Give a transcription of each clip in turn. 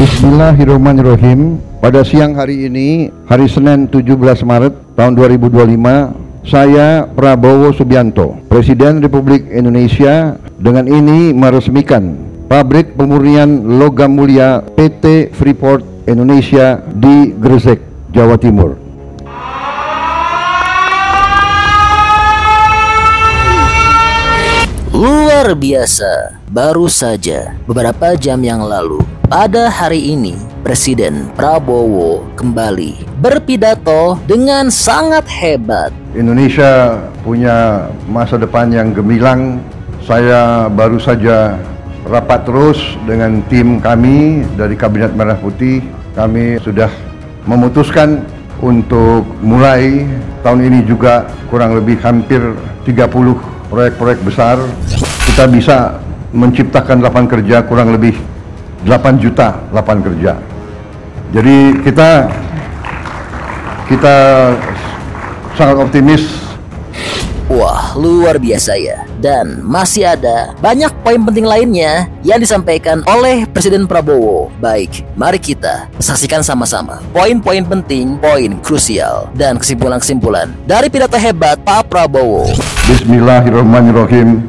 Bismillahirrahmanirrahim. Pada siang hari ini, hari Senin 17 Maret tahun 2025, saya Prabowo Subianto, Presiden Republik Indonesia, dengan ini meresmikan pabrik pemurnian logam mulia PT Freeport Indonesia di Gresik, Jawa Timur. Luar biasa, baru saja beberapa jam yang lalu, pada hari ini Presiden Prabowo kembali berpidato dengan sangat hebat. Indonesia punya masa depan yang gemilang. Saya baru saja rapat terus dengan tim kami dari Kabinet Merah Putih. Kami sudah memutuskan untuk mulai tahun ini juga kurang lebih hampir 30 proyek-proyek besar. Kita bisa menciptakan lapangan kerja kurang lebih 8 juta lapangan kerja. Jadi kita sangat optimis. Wah, luar biasa ya. Dan masih ada banyak poin penting lainnya yang disampaikan oleh Presiden Prabowo. Baik, mari kita saksikan sama-sama poin-poin penting, poin krusial, dan kesimpulan-kesimpulan dari pidato hebat Pak Prabowo. Bismillahirrahmanirrahim.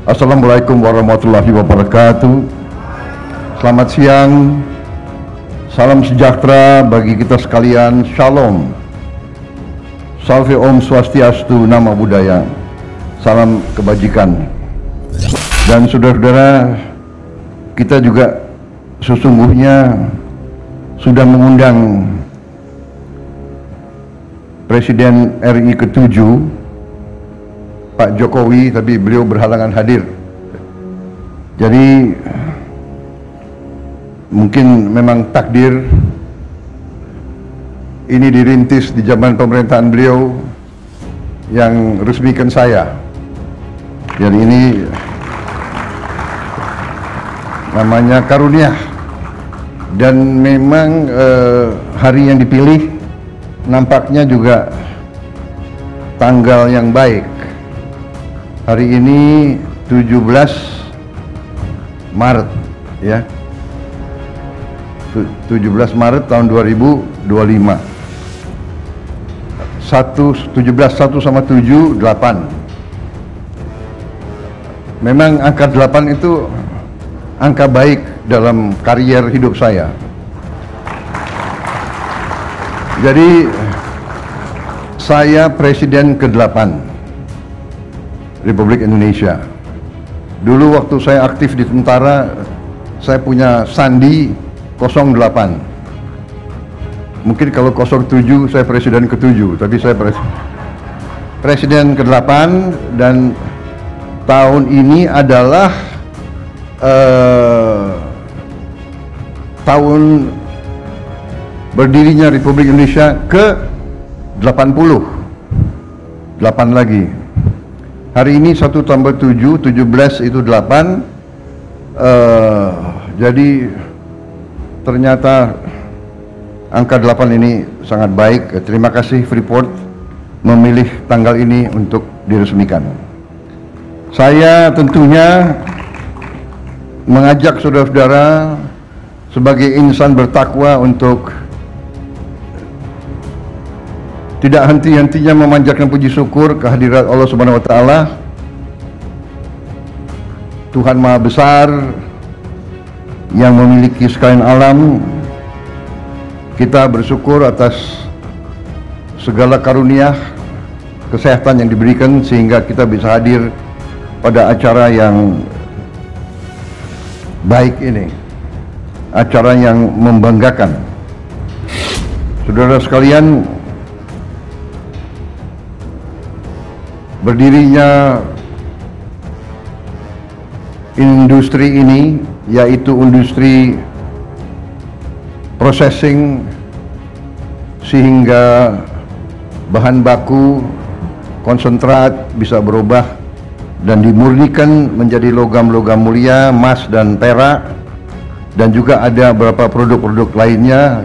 Assalamualaikum warahmatullahi wabarakatuh. Selamat siang. Salam sejahtera bagi kita sekalian. Shalom. Salve Om Swastiastu, Namo Buddhaya. Salam kebajikan. Dan saudara-saudara, kita juga sesungguhnya sudah mengundang Presiden RI ke-7 Pak Jokowi, tapi beliau berhalangan hadir. Jadi mungkin memang takdir ini dirintis di zaman pemerintahan beliau yang resmikan saya. Jadi ini namanya karunia. Dan memang hari yang dipilih nampaknya juga tanggal yang baik. Hari ini 17 Maret ya. 17 Maret tahun 2025. 1 sama 7, 8. Memang angka 8 itu angka baik dalam karier hidup saya. Jadi saya Presiden ke-8 Republik Indonesia. Dulu waktu saya aktif di tentara, saya punya sandi 08. Mungkin kalau 07 saya Presiden ke-7, tapi saya Presiden ke-8. Dan tahun ini adalah tahun berdirinya Republik Indonesia ke-80. 8 lagi. Hari ini 1 tambah 7, 17 itu 8. Jadi ternyata angka 8 ini sangat baik. Terima kasih Freeport memilih tanggal ini untuk diresmikan. Saya tentunya mengajak saudara-saudara sebagai insan bertakwa untuk tidak henti-hentinya memanjatkan puji syukur kehadirat Allah Subhanahu wa taala. Tuhan Maha Besar yang memiliki sekalian alam. Kita bersyukur atas segala karunia kesehatan yang diberikan sehingga kita bisa hadir pada acara yang baik ini, acara yang membanggakan. Saudara sekalian, berdirinya industri ini, yaitu industri processing, sehingga bahan baku konsentrat bisa berubah dan dimurnikan menjadi logam-logam mulia, emas dan perak, dan juga ada beberapa produk-produk lainnya,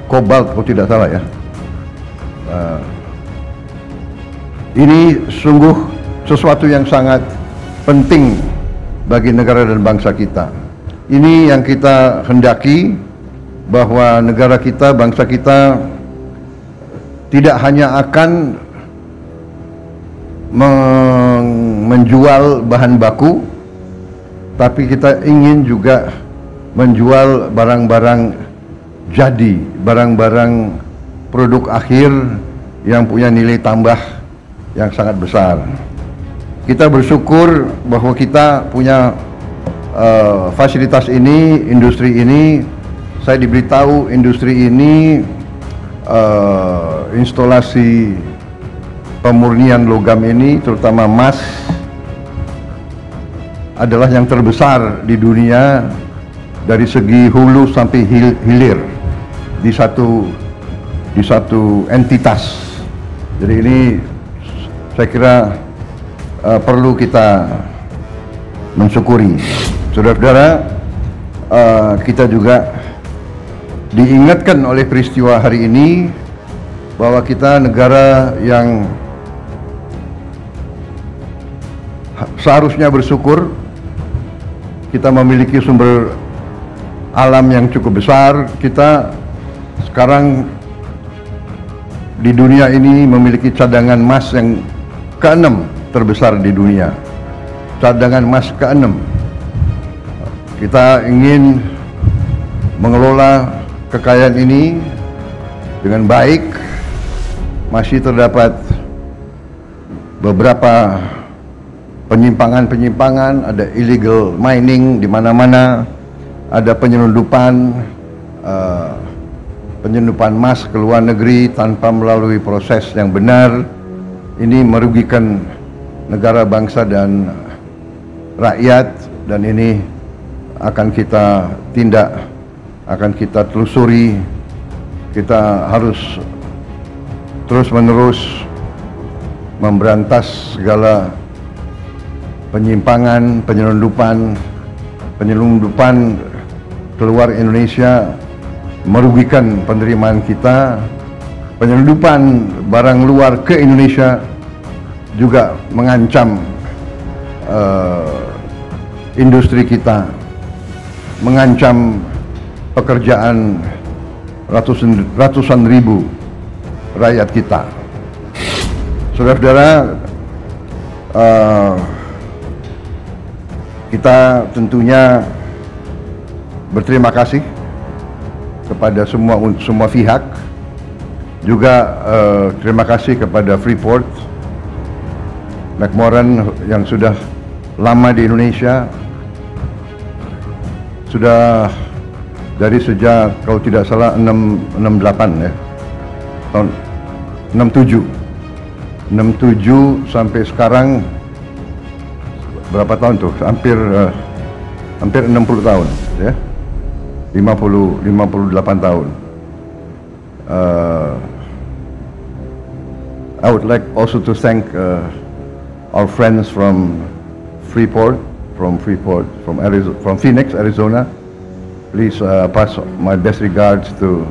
kobalt kalau tidak salah ya. Ini sungguh sesuatu yang sangat penting bagi negara dan bangsa kita. Ini yang kita hendaki, bahwa negara kita, bangsa kita tidak hanya akan menjual bahan baku, tapi kita ingin juga menjual barang-barang jadi, barang-barang produk akhir yang punya nilai tambah yang sangat besar. Kita bersyukur bahwa kita punya fasilitas ini, industri ini. Saya diberitahu industri ini instalasi pemurnian logam ini, terutama emas, adalah yang terbesar di dunia dari segi hulu sampai hilir di satu entitas. Jadi ini saya kira perlu kita mensyukuri. Saudara-saudara, kita juga diingatkan oleh peristiwa hari ini bahwa kita negara yang seharusnya bersyukur. Kita memiliki sumber alam yang cukup besar. Kita sekarang di dunia ini memiliki cadangan emas yang ke-6 terbesar di dunia. Cadangan emas ke-6. Kita ingin mengelola kekayaan ini dengan baik. Masih terdapat beberapa penyimpangan-penyimpangan, ada illegal mining di mana-mana, ada penyelundupan emas ke luar negeri tanpa melalui proses yang benar. Ini merugikan negara, bangsa, dan rakyat, dan ini akan kita tindak, akan kita telusuri. Kita harus terus-menerus memberantas segala penyimpangan, penyelundupan keluar Indonesia, merugikan penerimaan kita. Penyelundupan barang luar ke Indonesia juga mengancam industri kita, mengancam pekerjaan ratusan ribu rakyat kita. Saudara-saudara, kita tentunya berterima kasih kepada semua pihak. Juga terima kasih kepada Freeport McMoran yang sudah lama di Indonesia, sudah dari sejak, kalau tidak salah, 68 ya, tahun 67 sampai sekarang berapa tahun tuh? Hampir 60 tahun ya. 58 tahun. I would like also to thank our friends from Freeport, from Phoenix, Arizona. Please pass my best regards to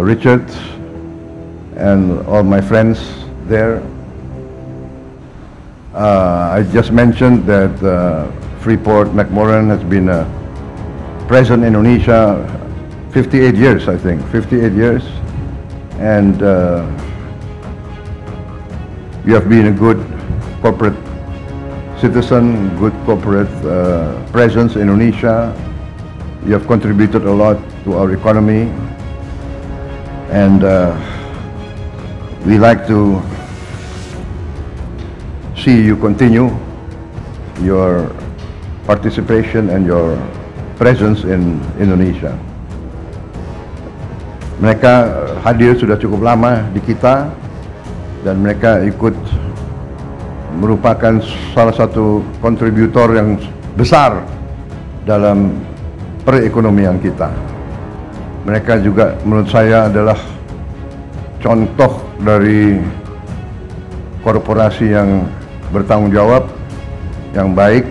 Richard and all my friends there. I just mentioned that Freeport McMoran has been present in Indonesia 58 years, I think, 58 years, and you have been a good corporate citizen, good corporate presence in Indonesia. You have contributed a lot to our economy, and we like to see you continue your participation and your presence in Indonesia. Mereka hadir sudah cukup lama di kita, dan mereka ikut merupakan salah satu kontributor yang besar dalam perekonomian kita. Mereka juga menurut saya adalah contoh dari korporasi yang bertanggung jawab, yang baik,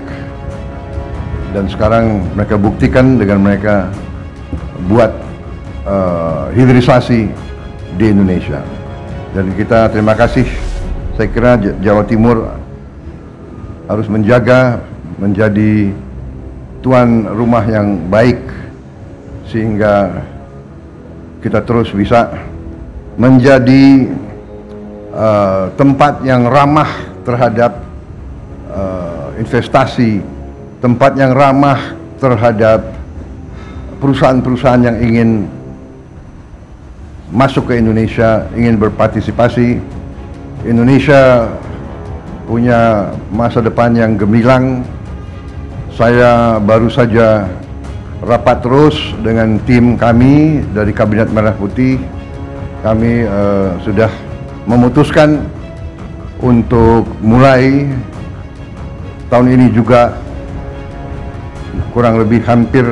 dan sekarang mereka buktikan dengan mereka buat hilirisasi di Indonesia. Dan kita terima kasih. Saya kira Jawa Timur harus menjaga menjadi tuan rumah yang baik sehingga kita terus bisa menjadi tempat yang ramah terhadap investasi, tempat yang ramah terhadap perusahaan-perusahaan yang ingin masuk ke Indonesia, ingin berpartisipasi. Indonesia punya masa depan yang gemilang. Saya baru saja rapat terus dengan tim kami dari Kabinet Merah Putih. Kami sudah memutuskan untuk mulai tahun ini juga kurang lebih hampir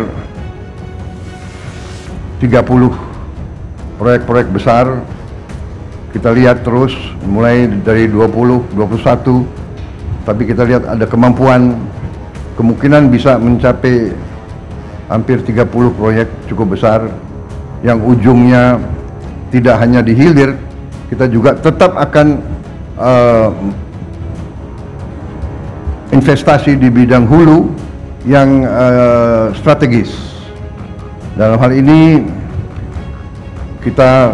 30 proyek-proyek besar. Kita lihat terus mulai dari 20, 21, tapi kita lihat ada kemungkinan bisa mencapai hampir 30 proyek cukup besar yang ujungnya tidak hanya di hilir, kita juga tetap akan investasi di bidang hulu yang strategis. Dalam hal ini kita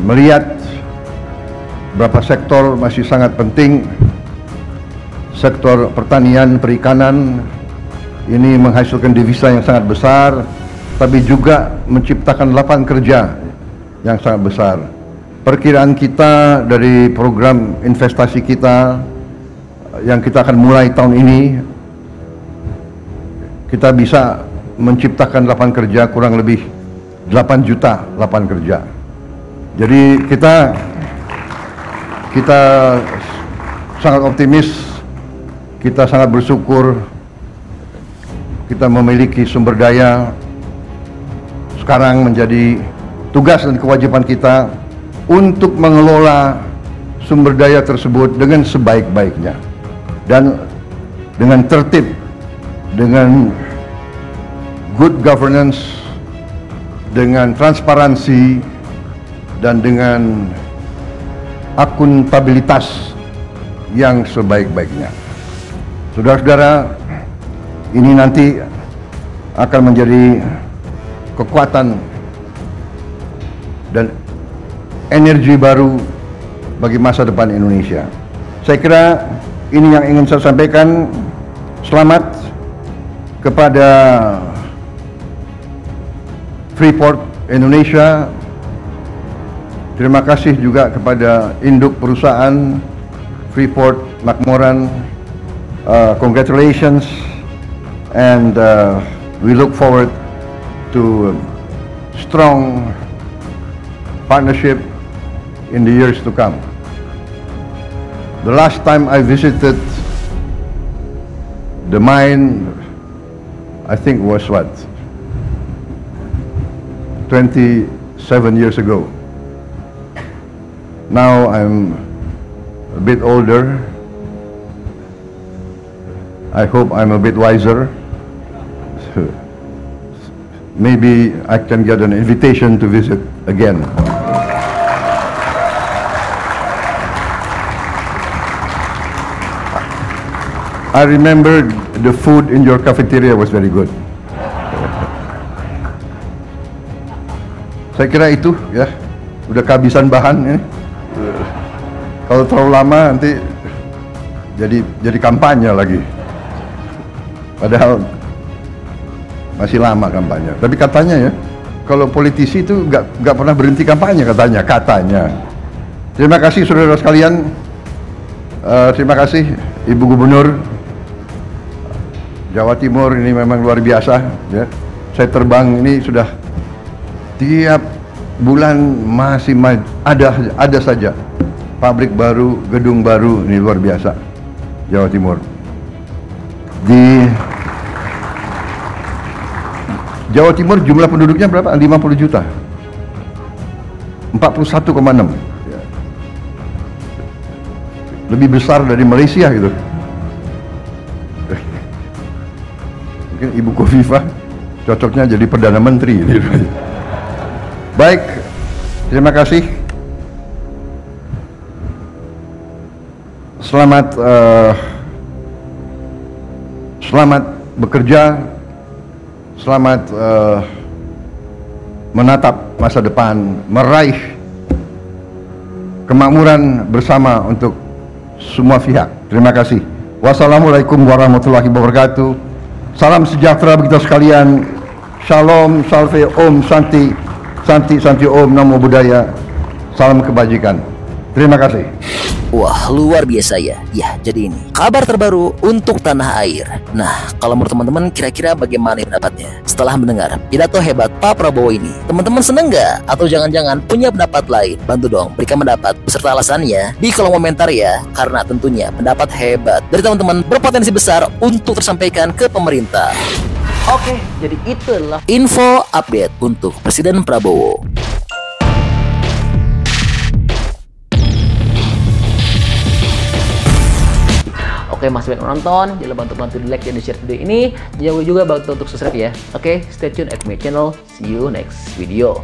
melihat beberapa sektor masih sangat penting. Sektor pertanian, perikanan ini menghasilkan devisa yang sangat besar, tapi juga menciptakan lapangan kerja yang sangat besar. Perkiraan kita dari program investasi kita yang kita akan mulai tahun ini, kita bisa menciptakan lapangan kerja kurang lebih 8 juta lapangan kerja. Jadi kita sangat optimis, kita sangat bersyukur kita memiliki sumber daya. Sekarang menjadi tugas dan kewajiban kita untuk mengelola sumber daya tersebut dengan sebaik-baiknya dan dengan tertib, dengan good governance, dengan transparansi, dan dengan akuntabilitas yang sebaik-baiknya. Saudara-saudara, ini nanti akan menjadi kekuatan dan energi baru bagi masa depan Indonesia. Saya kira ini yang ingin saya sampaikan. Selamat kepada Freeport Indonesia. Terima kasih juga kepada induk perusahaan Freeport McMoran. Congratulations, and we look forward to strong partnership in the years to come. The last time I visited the mine, I think was what? 27 years ago. Now I'm a bit older. I hope I'm a bit wiser. Maybe I can get an invitation to visit again. I remember the food in your cafeteria was very good. Saya kira itu ya, udah kehabisan bahan ini. Kalau terlalu lama nanti jadi kampanye lagi. Padahal masih lama kampanye. Tapi katanya ya, kalau politisi itu nggak pernah berhenti kampanye katanya. Terima kasih saudara sekalian. Terima kasih Ibu Gubernur Jawa Timur, ini memang luar biasa ya. Saya terbang ini sudah tiap bulan masih ada saja pabrik baru, gedung baru, ini luar biasa Jawa Timur. Di Jawa Timur jumlah penduduknya berapa? 50 juta. 41,6. Lebih besar dari Malaysia gitu. Mungkin Ibu Khofifah cocoknya jadi Perdana Menteri. Baik, terima kasih. Selamat bekerja, selamat menatap masa depan, meraih kemakmuran bersama untuk semua pihak. Terima kasih. Wassalamualaikum warahmatullahi wabarakatuh. Salam sejahtera bagi kita sekalian. Shalom, salve, om, santi, santi, santi, om, namo buddhaya. Salam kebajikan. Terima kasih. Wah, luar biasa ya. Ya, jadi ini kabar terbaru untuk tanah air. Nah, kalau menurut teman-teman kira-kira bagaimana pendapatnya setelah mendengar pidato hebat Pak Prabowo ini? Teman-teman seneng nggak? Atau jangan-jangan punya pendapat lain? Bantu dong berikan pendapat beserta alasannya di kolom komentar ya. Karena tentunya pendapat hebat dari teman-teman berpotensi besar untuk tersampaikan ke pemerintah. Oke, jadi itu adalah info update untuk Presiden Prabowo. Oke, masih banyak menonton, jangan lupa untuk bantu di like dan di share video ini. Jangan lupa juga bantu untuk subscribe ya. Oke, stay tune at my channel. See you next video.